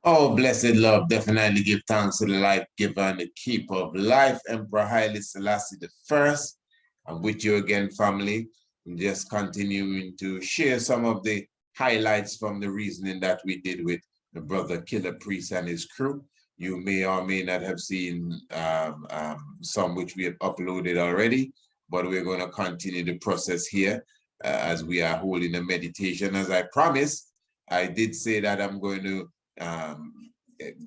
Oh, blessed love, definitely give thanks to the life giver and the keeper of life, Emperor Haile Selassie the First. I'm with you again, family. I'm just continuing to share some of the highlights from the reasoning that we did with the brother Killah Priest and his crew. You may or may not have seen some which we have uploaded already, but we're going to continue the process here as we are holding a meditation. As I promised, I did say that I'm going to um,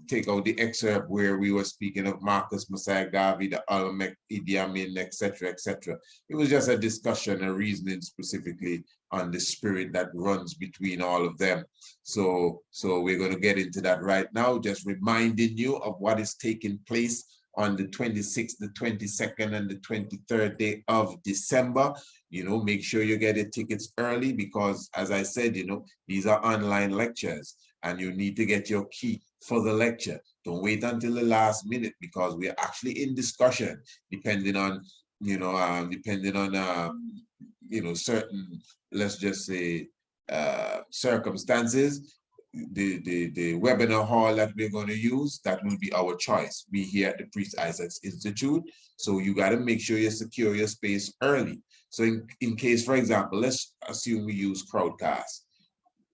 take out the excerpt where we were speaking of Marcus, Mosiah, Garvey, the Olmec, Idi Amin, etc., etc. It was just a discussion, a reasoning specifically on the spirit that runs between all of them. So we're going to get into that right now, just reminding you of what is taking place on the 26th, the 22nd, and the 23rd day of December. Make sure you get your tickets early because, as I said, these are online lectures and you need to get your key for the lecture. Don't wait until the last minute because we're actually in discussion, depending on, certain, let's just say, circumstances. The webinar hall that we're going to use, that will be our choice. We here at the Priest Isaac's Institute. So you got to make sure you secure your space early. So in case, for example, let's assume we use Crowdcast.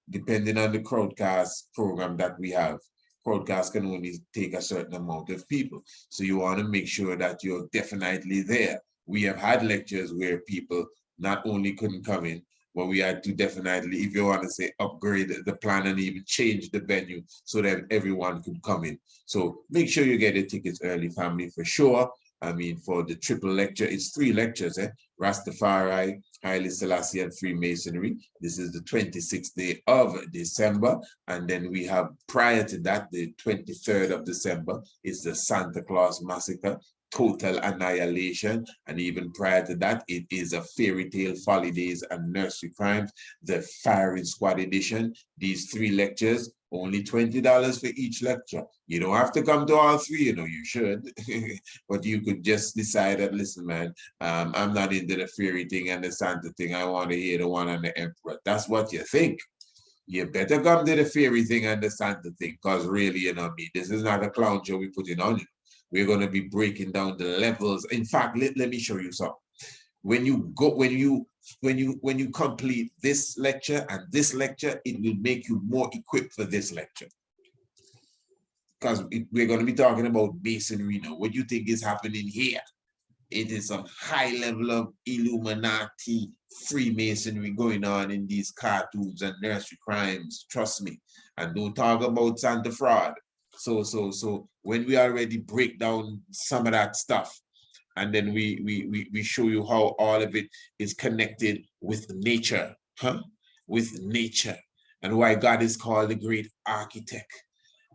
Depending on the Crowdcast program that we have, Crowdcast can only take a certain amount of people. So you want to make sure that you're definitely there. We have had lectures where people not only couldn't come in, but we had to definitely, if you want to say, upgrade the plan and even change the venue so that everyone could come in. So make sure you get your tickets early, family, for sure. I mean, for the triple lecture, it's 3 lectures, Rastafari, Haile Selassie, and Freemasonry. This is the 26th day of December. And then we have, prior to that, the 23rd of December, is the Santa Claus Massacre, Total Annihilation. And even prior to that, it is a Fairy Tale, Folly Days, and Nursery Crimes, the Firing Squad edition. These 3 lectures, only $20 for each lecture. You don't have to come to all 3, you should. But you could just decide that, listen, man, I'm not into the fairy thing and the Santa thing. I want to hear the one on the Emperor. That's what you think. You better come to the fairy thing and the Santa thing, because really, this is not a clown show we putting on you. We're going to be breaking down the levels. In fact, let me show you something. When you complete this lecture and this lecture, it will make you more equipped for this lecture. Because we're going to be talking about masonry now. What do you think is happening here? It is some high level of Illuminati Freemasonry going on in these cartoons and nursery crimes. Trust me. And don't talk about Santa fraud. So when we already break down some of that stuff, and then we show you how all of it is connected with nature, with nature, and why God is called the great architect,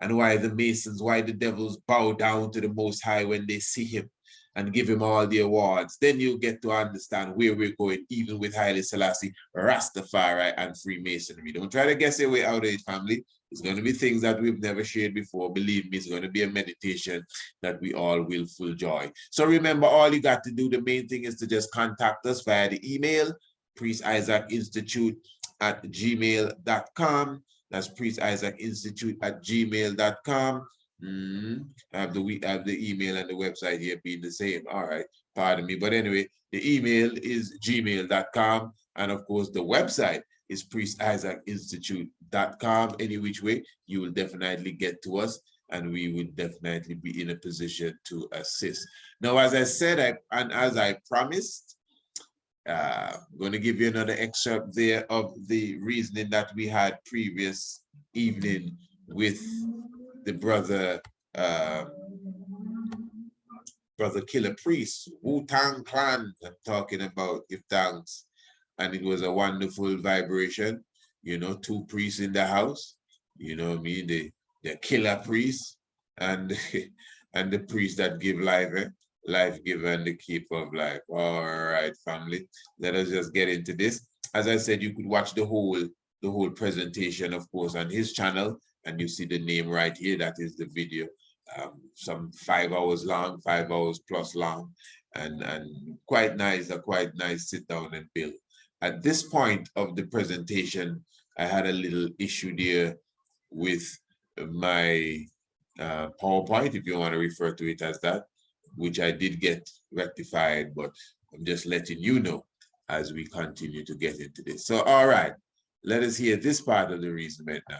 and why the Masons, why the devils bow down to the Most High when they see him and give him all the awards. Then you get to understand where we're going, even with Haile Selassie, Rastafari, and Freemasonry. Don't try to guess your way out of it, family. It's going to be things that we've never shared before. Believe me, it's going to be a meditation that we all will full joy. So remember, all you got to do, the main thing is to just contact us via the email, priestisaacinstitute@gmail.com. That's priestisaacinstitute@gmail.com. I have the email and the website here being the same. All right, pardon me. But anyway, the email is gmail.com. And of course, the website is priestisaacinstitute.com. Any which way, you will definitely get to us and we will definitely be in a position to assist. Now, as I said, and as I promised, I'm going to give you another excerpt there of the reasoning that we had previous evening with the brother Killah Priest, Wu-Tang Clan. I'm talking about, give thanks. And it was a wonderful vibration, 2 priests in the house, you know what I mean, the Killah Priest and and the priest that give life, life giver and the keeper of life. All right, family, let us just get into this. As I said, you could watch the whole presentation, of course, on his channel, and you see the name right here. That is the video, some 5 hours long, 5 hours plus long, and quite nice, a quite nice sit down and build. At this point of the presentation, I had a little issue there with my PowerPoint, if you want to refer to it as that, which I did get rectified, but I'm just letting you know as we continue to get into this. So, all right, let us hear this part of the resume now.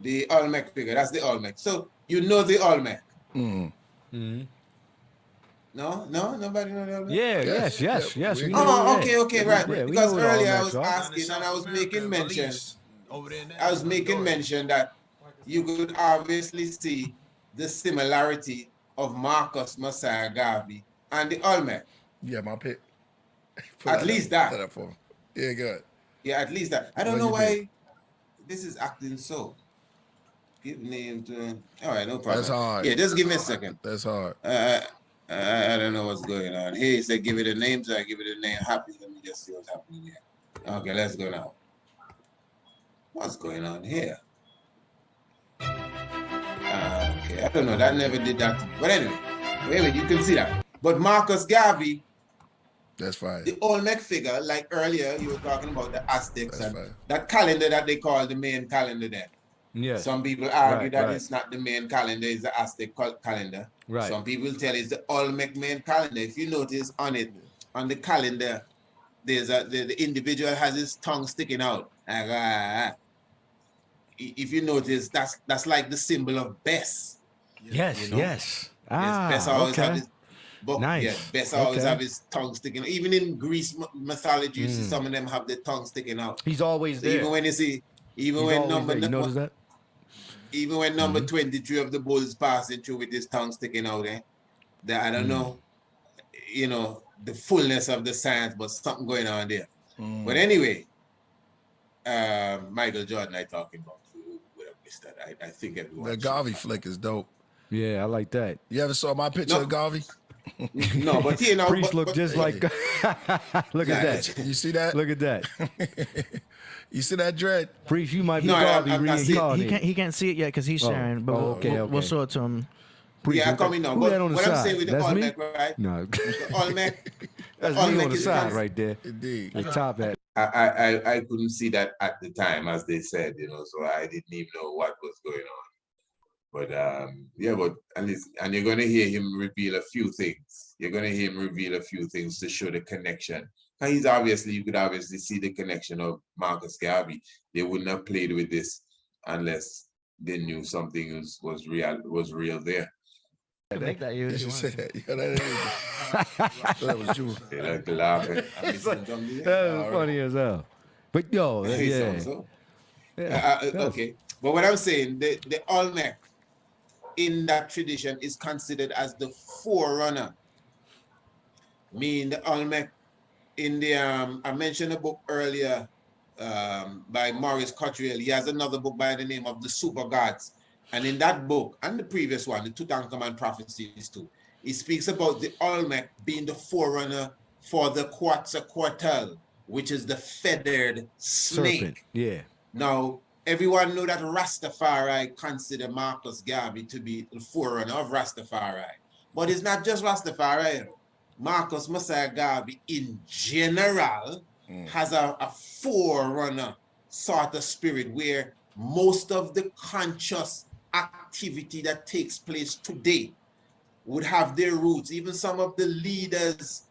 The Olmec figure, that's the Olmec. So, you know the Olmec? No, nobody know the Olmec? Yes. Oh, okay, right. Yeah, because earlier I was asking and I was making mention. That you could obviously see the similarity of Marcus Mosiah Garvey and the Olmec. Yeah, my pick. At least that. Up for me. Yeah, good. Yeah, at least that. I don't know why this is acting so. Give name to. All right, no problem. That's hard. Yeah, just give me a second. That's hard. I don't know what's going on. Here he said give it a name, so I give it a name. Happy. Let me just see what's happening here. Okay, let's go now. What's going on here? Okay, I don't know. That never did that to me. But anyway, wait, you can see that. But Marcus Garvey, that's fine. The Olmec figure, like earlier, you were talking about the Aztecs and that calendar that they call the main calendar there. Yeah. Some people argue that it's not the main calendar, it's the Aztec calendar. Right. Some people tell it's the Olmec main calendar. If you notice on it, on the calendar, there's the individual has his tongue sticking out. If you notice, that's like the symbol of Bess. Yes, you know? Yes. Bess always have his nice. Yeah, Bess always have his tongue sticking out. Even in Greece mythology, you see some of them have their tongue sticking out. He's always there. Even when you see, even when number 23 of the bulls passing through with his tongue sticking out, that I don't know, you know, the fullness of the science, but something going on there. But anyway, Michael Jordan, I talking about. That I think everyone. The Garvey flick is dope. Yeah, I like that. You ever saw my picture of Garvey? No, but you know, Priest look just like. Look at that. You see that? Look at that. You see that dread? Priest, you might be Garvey reincarnated. He can't see it yet because he's sharing. But we'll show it to him. Priest, I'm coming now. But what I'm saying with the Olmec, right? No, the Olmec. That's me on the side right there. Indeed. The top hat. I couldn't see that at the time, as they said, you know, so I didn't even know what was going on. But yeah, but and you're gonna hear him reveal a few things. You're gonna hear him reveal a few things to show the connection. And you could obviously see the connection of Marcus Garvey. They wouldn't have played with this unless they knew something was real there. Make that you said that. Yeah, that was true. They like laughing. That was funny as hell. But yo, okay. But what I'm saying, the Olmec in that tradition is considered as the forerunner. Meaning the Olmec in the I mentioned a book earlier by Maurice Cottrell. He has another book by the name of The Super Gods. And in that book, and the previous one, the Tutankhamun Prophecies too, he speaks about the Olmec being the forerunner for the Quetzalcoatl, which is the feathered snake. Serpent. Yeah. Now, everyone know that Rastafari consider Marcus Garvey to be the forerunner of Rastafari. But it's not just Rastafari. Marcus Mosiah Garvey in general has a forerunner sort of spirit where most of the conscious activity that takes place today would have their roots. Even some of the leaders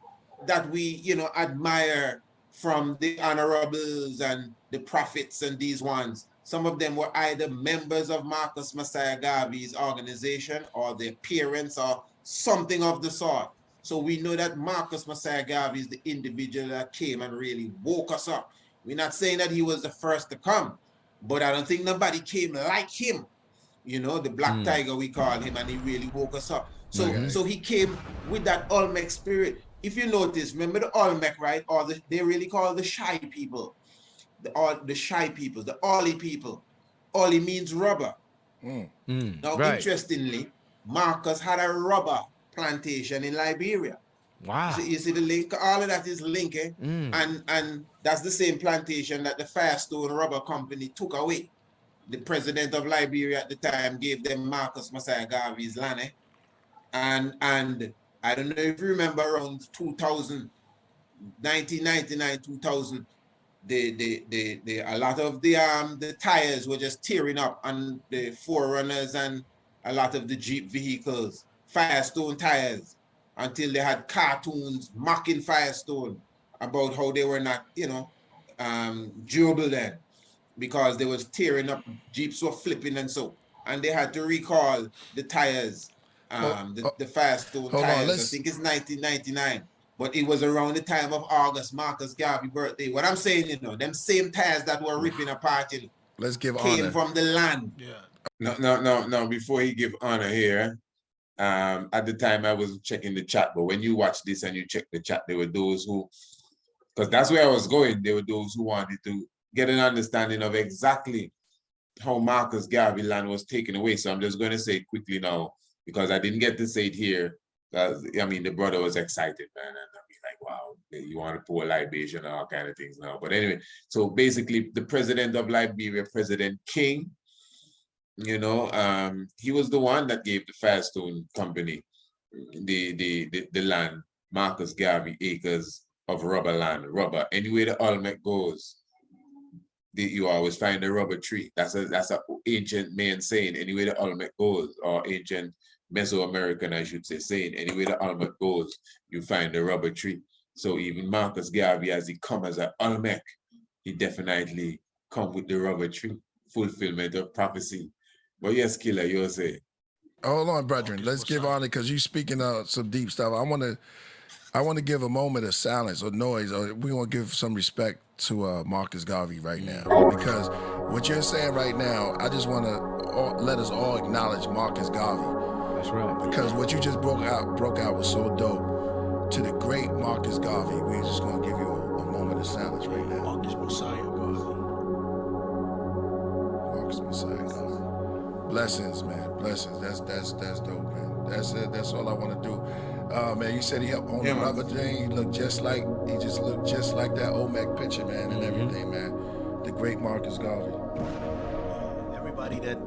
that we, you know, admire from the honorables and the prophets and these ones, some of them were either members of Marcus Mosiah Garvey's organization or their parents or something of the sort. So we know that Marcus Mosiah Garvey is the individual that came and really woke us up. We're not saying that he was the first to come, but I don't think nobody came like him. You know, the Black Tiger, we call him, and he really woke us up. So so he came with that Olmec spirit. If you notice, remember the Olmec, right? Or they really call the shy people. The shy people, the Oli people. Oli means rubber. Now, interestingly, Marcus had a rubber plantation in Liberia. Wow. So you see the link, all of that is linking, and that's the same plantation that the Firestone Rubber Company took away. The president of Liberia at the time gave them Marcus Mosiah Garvey's land. And I don't know if you remember around 2000, 1999, 2000, a lot of the tires were just tearing up on the Forerunners and a lot of the Jeep vehicles, Firestone tires, until they had cartoons mocking Firestone about how they were not, you know, durable then, because they was tearing up, Jeeps were flipping and so, and they had to recall the tires, the Firestone tires. I think it's 1999. But it was around the time of August, Marcus Garvey's birthday. What I'm saying, you know, them same tires that were ripping apart, you know, came from the land. Yeah. No. Before he give honor here, at the time I was checking the chat, but when you watch this and you check the chat, there were those who, because that's where I was going, there were those who wanted to get an understanding of exactly how Marcus Garvey land was taken away. So I'm just going to say it quickly now, because I didn't get to say it here. I mean, the brother was excited, man, and I mean, like, wow, you want to pour libation and all kind of things now. But anyway, so basically, the president of Liberia, President King, you know, he was the one that gave the Firestone Company the land, Marcus Garvey acres of rubber land, rubber. Anywhere the Olmec goes, you always find a rubber tree. That's an ancient Mayan saying. Anywhere the Olmec goes, or ancient Mesoamerican, I should say, saying, anywhere the Olmec goes, you find a rubber tree. So even Marcus Garvey, as he come as an Olmec, he definitely come with the rubber tree, fulfillment of prophecy. But yes, Killah, you'll say. Hold on, brethren. Let's give honor, because you're speaking some deep stuff. I want to give a moment of silence or noise, or we want to give some respect to Marcus Garvey right now, because what you're saying right now, I just want to let us all acknowledge Marcus Garvey. That's right. Because what you just broke out was so dope. To the great Marcus Garvey, we're just going to give you a moment of silence right now. Marcus Mosiah Garvey. Marcus Mosiah Garvey. Blessings, man. Blessings. That's dope, man. That's it. That's all I want to do. Man, you said he helped own the rubber thing. He looked just like that Olmec picture, man, and everything, man. The great Marcus Garvey. Everybody that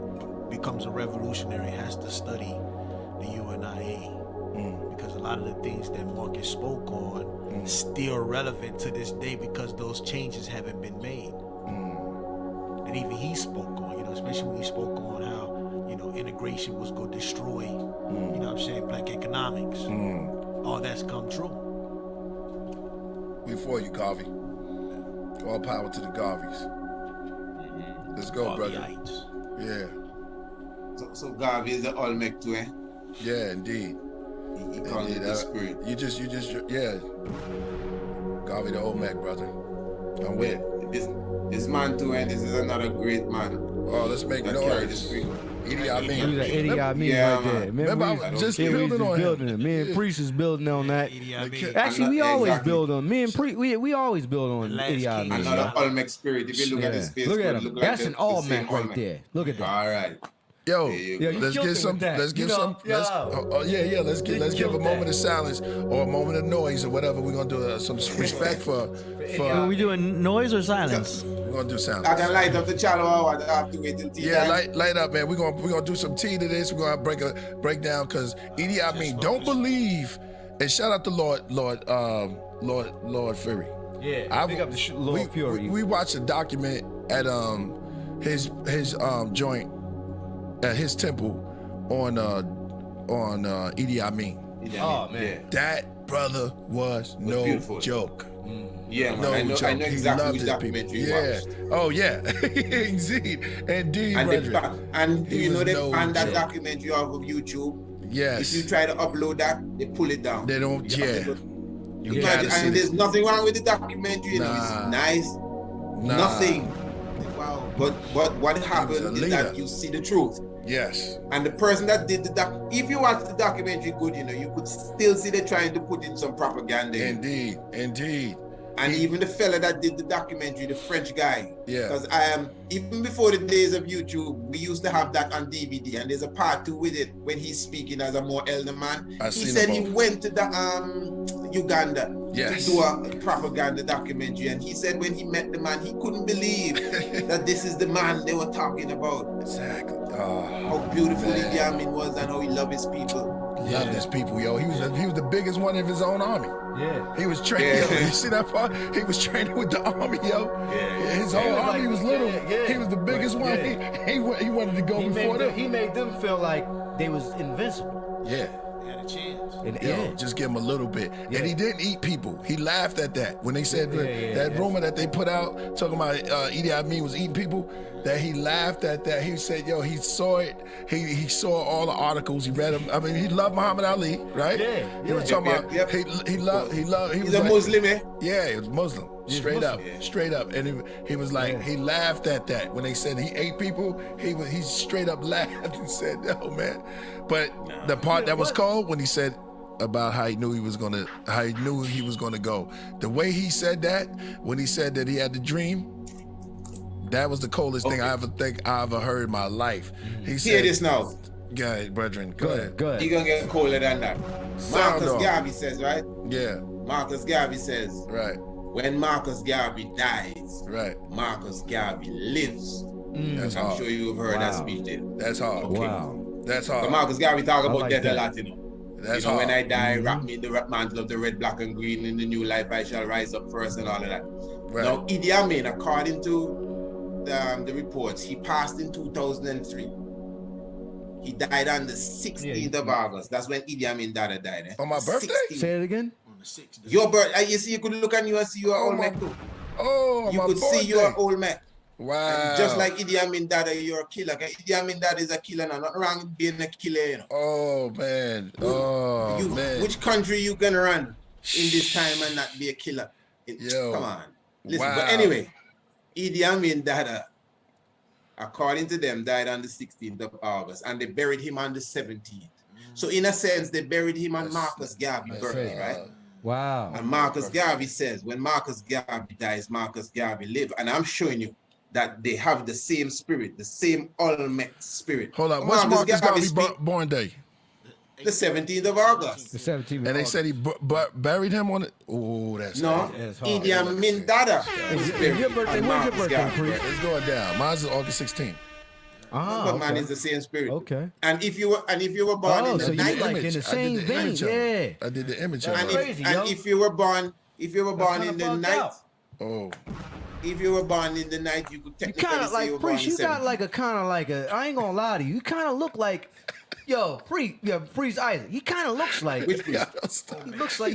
becomes a revolutionary has to study the UNIA, because a lot of the things that Marcus spoke on still relevant to this day, because those changes haven't been made. That even he spoke on, you know, especially when he spoke on how, you know, integration was going to destroy, you know what I'm saying, black economics. All that's come true. We for you, Garvey. All power to the Garveys. Let's go, brother. Yeah. So Garvey is the Olmec too, eh? Yeah, indeed. He calls it the spirit. You just, yeah. Garvey the Olmec, brother. I'm with it. This man too, and this is another great man. Oh, let's make noise. Idi Amin. He was Idi Amin right there. Remember I was just building on him. Me and Priest is building on that. Actually, we always build on. Me and Priest, we always build on Idi Amin. Another Olmec spirit. If you look at his face, look at him. That's an Olmec right there. Look at that. All right. Yo, let's give some. Let's give some. Let's give a moment of silence or a moment of noise or whatever. We're gonna do some respect for. Are we doing noise or silence? We're gonna do silence. I can light up the channel. I have to wait till tea. Yeah, light up, man. We're gonna do some tea to this. We're gonna break down, because Idi Amin don't believe. And shout out to Lord Fury. Yeah, big up to Lord Fury. We watched a document at his joint. At his temple on Idi Amin. Oh man, that brother was no joke. Yeah, man. No I know joke. exactly which documentary you watched. Oh yeah, indeed, And you know they ban that documentary off of YouTube. Yes. If you try to upload that, they pull it down. They don't. And there's nothing wrong with the documentary. Nah. It's nice. Nothing. Wow. But what happened is that you see the truth. Yes. And the person that did the if you watch the documentary good, you know, you could still see they're trying to put in some propaganda. Indeed. And even the fella that did the documentary, the French guy. Yeah. Because even before the days of YouTube, we used to have that on DVD, and there's a part 2 with it when he's speaking as a more elder man. He said he went to the Uganda to do a propaganda documentary, and he said when he met the man, he couldn't believe that this is the man they were talking about. Exactly. How beautiful Idi Amin was and how he loved his people. loved his people, yo. He was the biggest one of his own army. Yeah. He was training. Yo, you see that part? He was training with the army, yo. Yeah. His whole army was little. He was the biggest one. He wanted to go before them. He made them feel like they was invincible. Yeah. They had a chance. Yo, just give him a little bit. Yeah. And he didn't eat people. He laughed at that. When they said that rumor that they put out, talking about Idi Amin was eating people, that he laughed at that. He said, yo, he saw it. He saw all the articles. He read them. I mean, he loved Muhammad Ali, right? Yeah. He was talking about, he loved. He's a Muslim, eh? Yeah, he was Muslim. Straight up. And he was like, he laughed at that. When they said he ate people, he straight up laughed and said, no, man. But the part that was cold, when he said about how he knew he was gonna go. The way he said that, when he said that he had the dream, that was the coldest thing I ever heard in my life. He said, hear this now. Go ahead, brethren. Go ahead. You're gonna get colder than that. Marcus Garvey says, right? Yeah. Marcus Garvey says, right. When Marcus Garvey dies, right, Marcus Garvey lives. That's I'm hard. sure you've heard that speech there. That's hard. Okay. Wow. That's hard. So Marcus Garvey talk about death a lot, you know. That's hard. When I die, wrap me in the mantle of the red, black, and green. In the new life, I shall rise up first, and all of that. Right. Now, Idi Amin, according to the reports, he passed in 2003. He died on the 16th of August. That's when Idi Amin Dada died. Eh? On my birthday? 16th. Say it again. On the 6th. Your birthday. You see, you could look at you and see your Olmec too. Oh, you could see your Olmec. Wow. And just like Idi Amin Dada, you're a killer. Idi Amin Dada is a killer now. Nothing wrong with being a killer, you know. Oh, man. Man. Which country you can run in this time and not be a killer? Yo. Come on. Listen, but anyway, Idi Amin Dada, according to them, died on the 16th of August, and they buried him on the 17th. So in a sense, they buried him on Marcus Garvey's birthday, right? Wow. And Marcus Garvey says, when Marcus Garvey dies, Marcus Garvey lives. And I'm showing you that they have the same spirit, the same Olmec spirit. Hold on, what's Marcus Garvey's born day? The 17th of August. The 17th of August. And they said he buried him on it. Oh, that's no. Idi Amin Dada. Your birthday, when's your birthday, priest? It's going down. Mine's August 16th. But man, it's the same spirit. Okay. And if you were born in the night, like in the same vein, yeah. I did the image. And if you were born in the night, if you were born in the night, you could technically kind of say like you were born priest. You got like a kind of like a. I ain't gonna lie to you. You kind of look like. Yo, priest Isaac. He kind of looks like. Which priest? He looks like.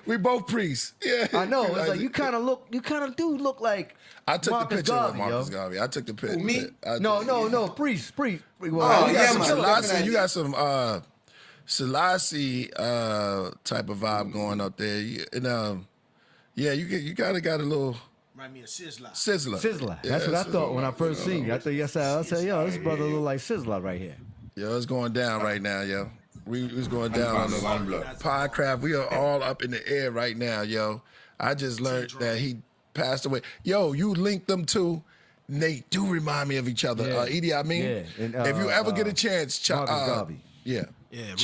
We both priests. Yeah. I know. It's like you kind of look. You kind of do look like. I took Marcus the picture Garvey, of Marcus Garvey. I took the picture. Me? No. Priest. Well, you got some Selassie type of vibe going up there. You kind of got a little. Remind me of Sizzler. Sizzler. That's what I thought when I first seen you. I thought, I said, yo, this brother look like Sizzler right here. Yo, it's going down right now, yo. We was going down on the Podcraft. We are all up in the air right now, yo. I just learned that he passed away. Yo, you linked them two. They do remind me of each other. Idi Amin. Yeah. And, if you ever get a chance, Garvey. Yeah,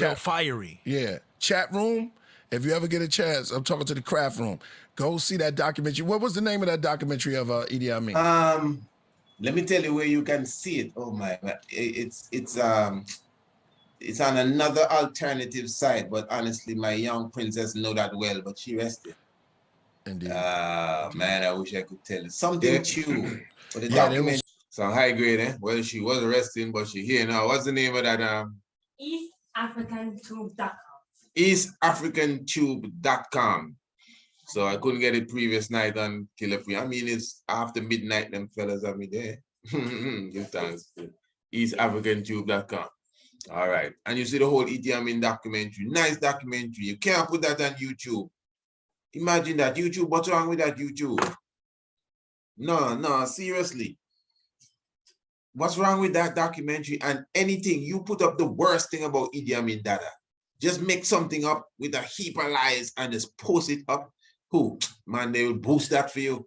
real fiery. Yeah, chat room. If you ever get a chance, I'm talking to the craft room. Go see that documentary. What was the name of that documentary of Idi Amin? Let me tell you where you can see it. Oh my God, it's on another alternative site. But honestly, my young princess know that well. But she rested. Indeed. Man, I wish I could tell you something true. But the documentary. So high grade, eh? Well, she was resting, but she here now. What's the name of that? EastAfricanTube.com. EastAfricanTube.com. So I couldn't get it previous night on Killah. I mean, it's after midnight, them fellas have me there. Give thanks. EastAfricanTube.com. All right. And you see the whole Idi Amin documentary. Nice documentary. You can't put that on YouTube. Imagine that. YouTube, what's wrong with that YouTube? No, seriously. What's wrong with that documentary? And anything, you put up the worst thing about Idi Amin Dada. Just make something up with a heap of lies and just post it up. Who? Man, they will boost that for you.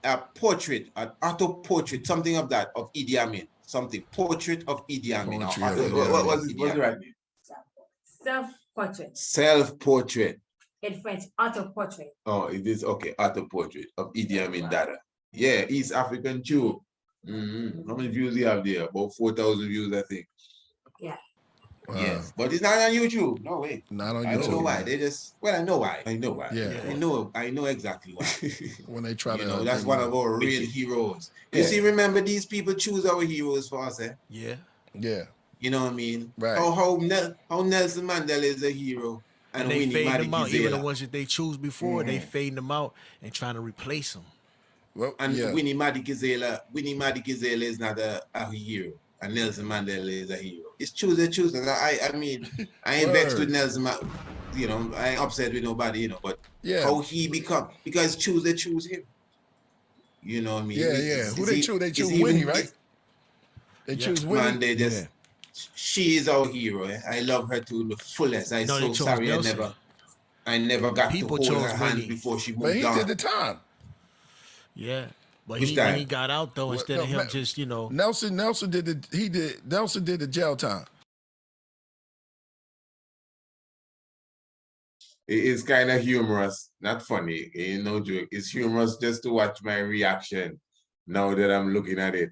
A portrait, an auto portrait, something of that, of Idi Amin. Something, portrait of Idi Amin. What's the right name? Self-portrait. Self-portrait. In French, auto-portrait. Oh, it is, okay, auto-portrait of Idi Amin Dada. Yeah, East African Tube. How many views do you have there? About 4,000 views, I think. Yeah. Yes, but it's not on YouTube. No way. Not on YouTube. I don't know why. man. They just, well, I know why. I know why. Yeah. I know exactly why. When they try You to, know, that's one of our real heroes. You Yeah. see, remember, these people choose our heroes for us, eh? Yeah. yeah. You know what I mean? Right. How Nelson Mandela is a hero. And they Winnie fading them out. Even the Madikizela. ones that they choose before, they fading them out and trying to replace them. Well, And yeah. Winnie Madikizela is not a hero. And Nelson Mandela is a hero. It's choose. And I mean, I ain't vexed with Nelson you know, I ain't upset with nobody, you know, but Yeah. how he become, because they choose him. You know what I mean? Yeah. Who they choose? They choose Winnie, right? They choose Winnie. Man, they just, she is our hero. Eh? I love her to the fullest. I'm No, they so chose sorry Nelson. I never got People to hold chose her hand Winnie. before she But moved he on. did the time. Yeah. But Which when time? he got out though, instead of him just, you know, Nelson did the jail time. It is kind of humorous, not funny, ain't no joke. It's humorous just to watch my reaction now that I'm looking at it.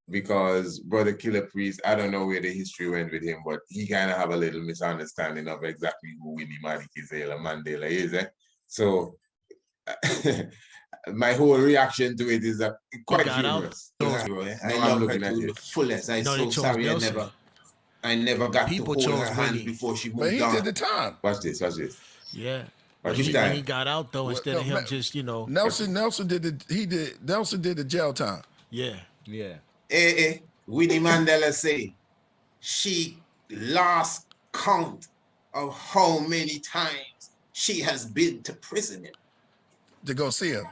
Because Brother Killah Priest, I don't know where the history went with him, but he kind of have a little misunderstanding of exactly who Winnie Madikizela Mandela is. Eh? So my whole reaction to it is quite humorous. I love her to the fullest. I'm so sorry I never got People to hold chose her hand Winnie. before she moved But he on. did the time. Watch this. yeah. But But which when time? he got out though, instead of him just, you know, Nelson did the jail time. yeah. Yeah. Winnie Mandela say she lost count of how many times she has been to prison. To go see him.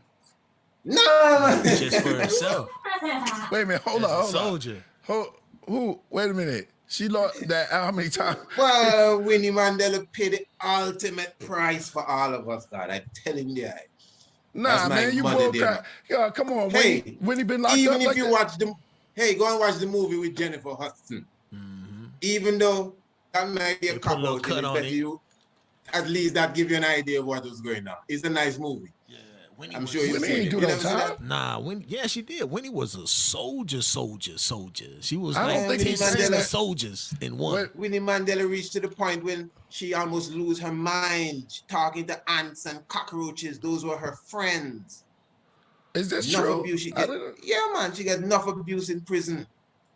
No, Just for herself. Wait a minute, hold As a on. soldier. Who? Wait a minute. She lost that how many times? Well, Winnie Mandela paid the ultimate price for all of us, God. I tell him that. Nah, man, you broke out. Yeah, come on, Hey, Winnie been locked even up if like you that? watch the, go and watch the movie with Jennifer Hudson. Even though that might be a They put a little cop-out, cut it's on better it. you, at least that give you an idea of what was going on. It's a nice movie. Yeah. Winnie I'm was, sure you've Winnie seen ain't it. do You no never seen time. that? Nah, yeah, she did. Winnie was a soldier. She was I don't like think 10 he's saying that. soldiers in one. What? Winnie Mandela reached to the point when she almost lose her mind, talking to ants and cockroaches. Those were her friends. Is this Enough true? abuse. I don't know. Yeah, man, she got enough abuse in prison.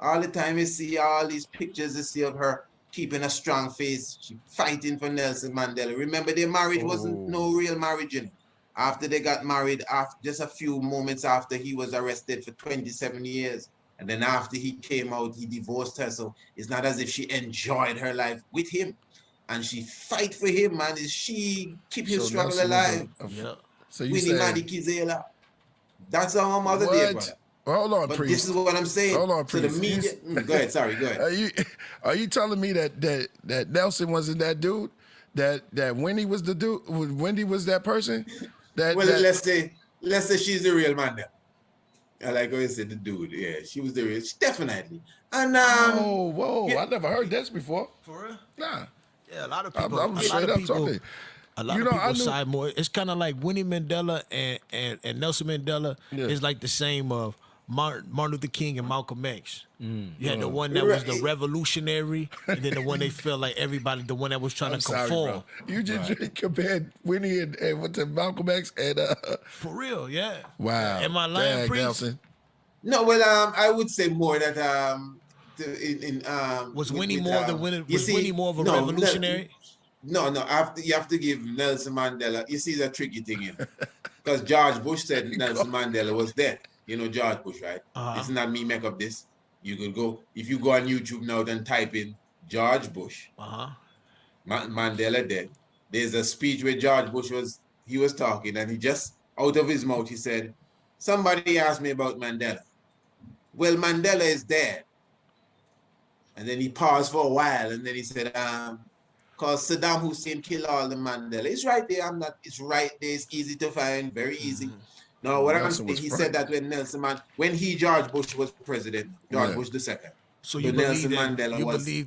All the time you see all these pictures you see of her keeping a strong face. She fighting for Nelson Mandela. Remember, their marriage wasn't no real marriage. You know? After they got married, after just a few moments after he was arrested for 27 years. And then after he came out, he divorced her. So it's not as if she enjoyed her life with him. And she fight for him, man. She keep his struggle Nelson was alive. Yeah. So you Winnie saying Madikizela. That's our mother what? did, brother. Hold on, But priest. this is what I'm saying. Hold on, So the priest. media. Go ahead. Sorry. Go ahead. Are you telling me that Nelson wasn't that dude? That Winnie was the dude? Wendy was that person? Well, let's say she's the real Mandela. I like how you said the dude. Yeah, she was the real. Definitely. And whoa! yeah. I never heard this before. For real? Nah. Yeah, a lot of people. I'm straight up talking. A lot of people side more. It's kind of like Winnie Mandela and Nelson Mandela is like the same of Martin Luther King and Malcolm X. You had the one that was the revolutionary, and then the one they felt like everybody, the one that was trying to conform. Sorry, bro. You just compared Winnie and with the Malcolm X and For real, yeah. Wow. Am I lying, Priest? Nelson. No, well, I would say more that was Winnie more of a revolutionary? No. You have to give Nelson Mandela. You see, the tricky thing, you know, because George Bush said Nelson Mandela was dead. You know George Bush, right? It's not me make up this. You could go if you go on YouTube now and type in George Bush. Mandela dead. There's a speech where George Bush was talking, and he just out of his mouth he said, "Somebody asked me about Mandela. Well, Mandela is dead." And then he paused for a while, and then he said, because Saddam Hussein killed all the Mandela. It's right there. It's right there. It's easy to find. Very easy. No, what I'm saying, he said that when George Bush was president, George Bush II. So you believe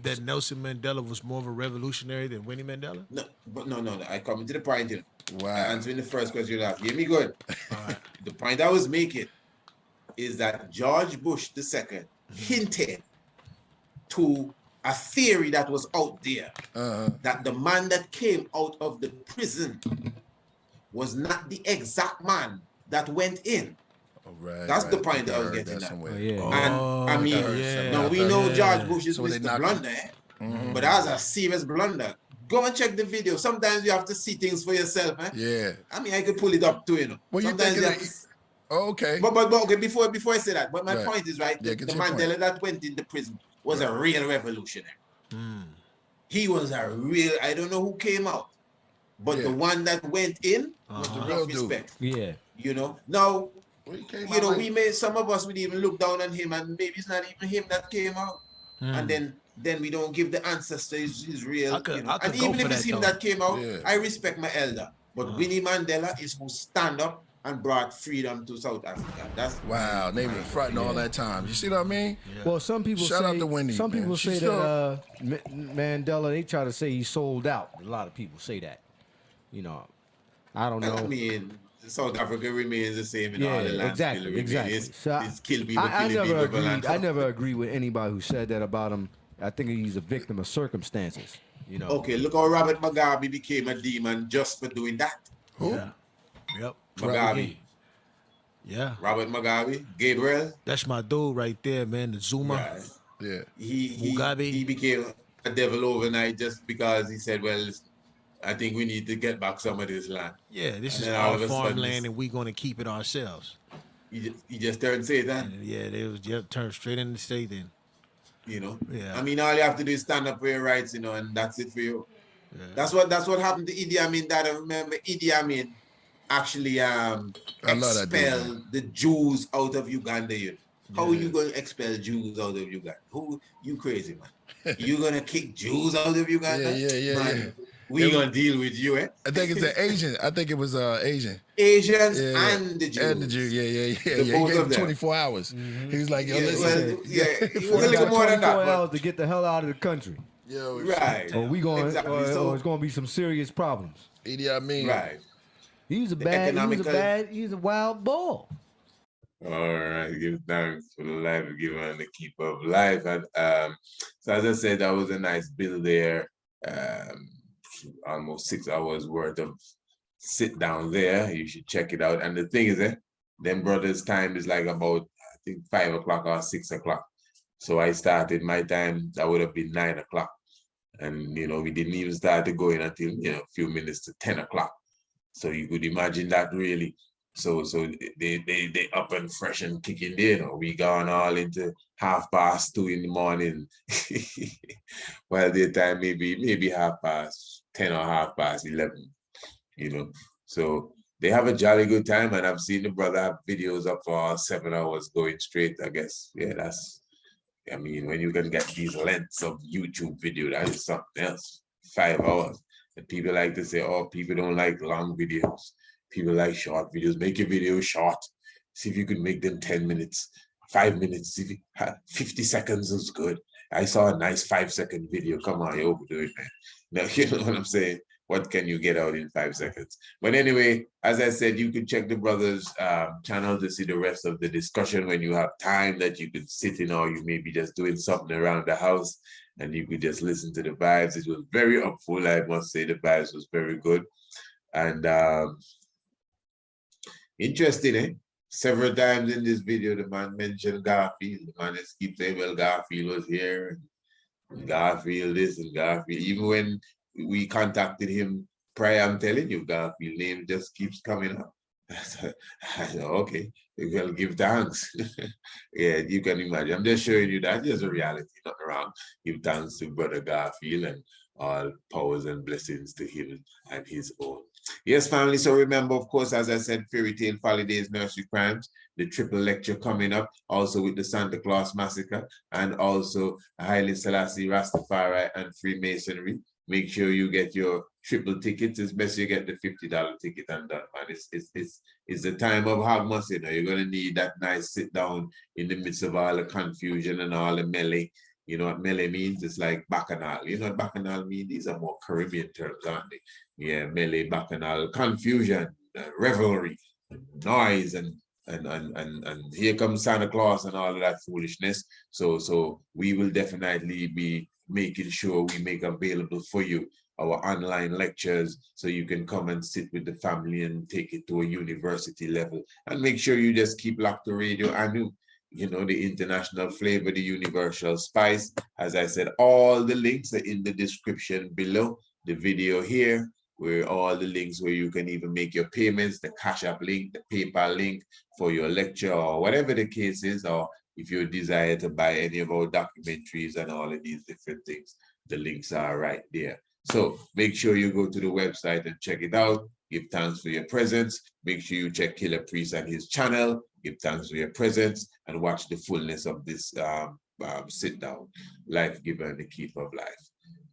that Nelson Mandela was more of a revolutionary than Winnie Mandela? No, but no. I come to the point here. Wow. Answering the first question you asked. Hear me good. The point I was making, is that George Bush II hinted to a theory that was out there, that the man that came out of the prison was not the exact man that went in. Right, That's the I point think I was heard getting that at. somewhere. And I mean, yeah. now we know George Bush is So they Mr. knocked Blunder, but that was a serious blunder. Go and check the video. Sometimes you have to see things for yourself, eh? Yeah. I mean, I could pull it up too, you know. Well, you Sometimes think you of have to. Oh, okay. But okay, before I say that, but my Right. point is right. Yeah, The get your Mandela point. that went into prison was a real revolutionary. He was a real. I don't know who came out, but Yeah. the one that went in was the Real rough dude. respect. Yeah. You know. Now, Well, he came you out know, like- we may, some of us would even look down on him, and maybe it's not even him that came out. And then we don't give the ancestor his real. I could You know. go And even for if it's that, him though. that came out, Yeah. I respect my elder. But Winnie Mandela is who stand up and brought freedom to South Africa. That's Wow, they been fronting all that time. You see what I mean? Well, some people Shout say out to Winnie, some man. people She's say still- that Mandela, they try to say he sold out. A lot of people say that. You know, I don't know. I mean, South Africa remains the same in all the lands. Exactly. So It's kill people, I killing never people. agreed. I never agree with anybody who said that about him. I think he's a victim of circumstances. You know. Okay, look how Robert Mugabe became a demon just for doing that. Who? Yeah. Yep. Mugabe. Yeah. Robert Mugabe, Gabriel. That's my dude right there, man. The Zuma. Right. Yeah. He became a devil overnight just because he said, well, listen, I think we need to get back some of this land. Yeah, this And is then all our of a sudden, farmland, and we're gonna keep it ourselves. He just turned Satan. And yeah, they was just turned straight into Satan. You know. Yeah. I mean, all you have to do is stand up for your rights, you know, and that's it for you. Yeah. That's what happened to Idi Amin. That I remember Idi Amin actually expelled the Jews out of Uganda. You know? How are you going to expel Jews out of Uganda? Who you crazy man? You gonna kick Jews out of Uganda? Yeah. We gonna deal with you, eh? I think it's an Asian. I think it was Asian. Asians and the Jews. And the Jew, yeah. The both he gave of them. 24 hours. He was like, yo, listen. Well, He a little more than that. hours to get the hell out of the country. Yo, right. Or we going, exactly. or it's going to be some serious problems. Idi Amin. Right. He's a wild bull. All right, give thanks for the life given and the keeper of life. And so as I said, that was a nice bill there. Almost 6 hours worth of sit down there. You should check it out. And the thing is, them brothers' time is like about, I think, 5 o'clock or 6 o'clock. So I started my time, that would have been 9 o'clock. And, you know, we didn't even start to go in until, you know, a few minutes to 10 o'clock. So you could imagine that really. So they up and fresh and kicking there, you know. We gone all into 2:30 in the morning. Well, their time maybe 10:30 or 11:30, you know. So they have a jolly good time, and I've seen the brother have videos up for 7 hours going straight, I guess. Yeah, I mean, when you can get these lengths of YouTube video, that is something else. 5 hours. And people like to say, oh, people don't like long videos. People like short videos. Make your video short. See if you can make them 10 minutes, 5 minutes. If you have 50 seconds is good. I saw a nice 5-second video. Come on, you overdo it, man. Now, you know what I'm saying? What can you get out in 5 seconds? But anyway, as I said, you can check the brother's channel to see the rest of the discussion when you have time that you could sit in, or you may be just doing something around the house and you could just listen to the vibes. It was very upful. I must say the vibes was very good. And interesting, eh? Several times in this video, the man mentioned Garfield. The man just keeps saying, well, Garfield was here, and Garfield this and Garfield. Even when we contacted him prior, I'm telling you, Garfield name just keeps coming up. I said, okay, we'll give thanks. Yeah, you can imagine. I'm just showing you that there's a reality, nothing wrong. Give thanks to Brother Garfield and all powers and blessings to him and his own. Yes, family. So remember, of course, as I said, Fairy Tale, Holidays, Nursery Crimes, the triple lecture coming up, also with the Santa Claus Massacre, and also Haile Selassie, Rastafari, and Freemasonry. Make sure you get your triple tickets. It's best you get the $50 ticket and done, man. It's the time of Hagmas, you know. You're gonna need that nice sit down in the midst of all the confusion and all the melee. You know what melee means? It's like bacchanal. You know what bacchanal means? These are more Caribbean terms, aren't they? Yeah, melee, bacchanal, confusion, revelry, noise, and and here comes Santa Claus and all of that foolishness. So we will definitely be making sure we make available for you our online lectures, so you can come and sit with the family and take it to a university level. And make sure you just keep locked to Radio Anu. You know, the international flavor, the universal spice. As I said, all the links are in the description below the video here, where all the links where you can even make your payments, the Cash App link, the PayPal link for your lecture, or whatever the case is, or if you desire to buy any of our documentaries and all of these different things, the links are right there. So make sure you go to the website and check it out. Give thanks for your presence. Make sure you check Killah Priest and his channel. Give thanks for your presence and watch the fullness of this sit down, life giver and the keeper of life.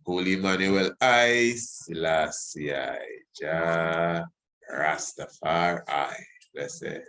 Holy Emmanuel, I, Selassie, Jah, Rastafari, blessed.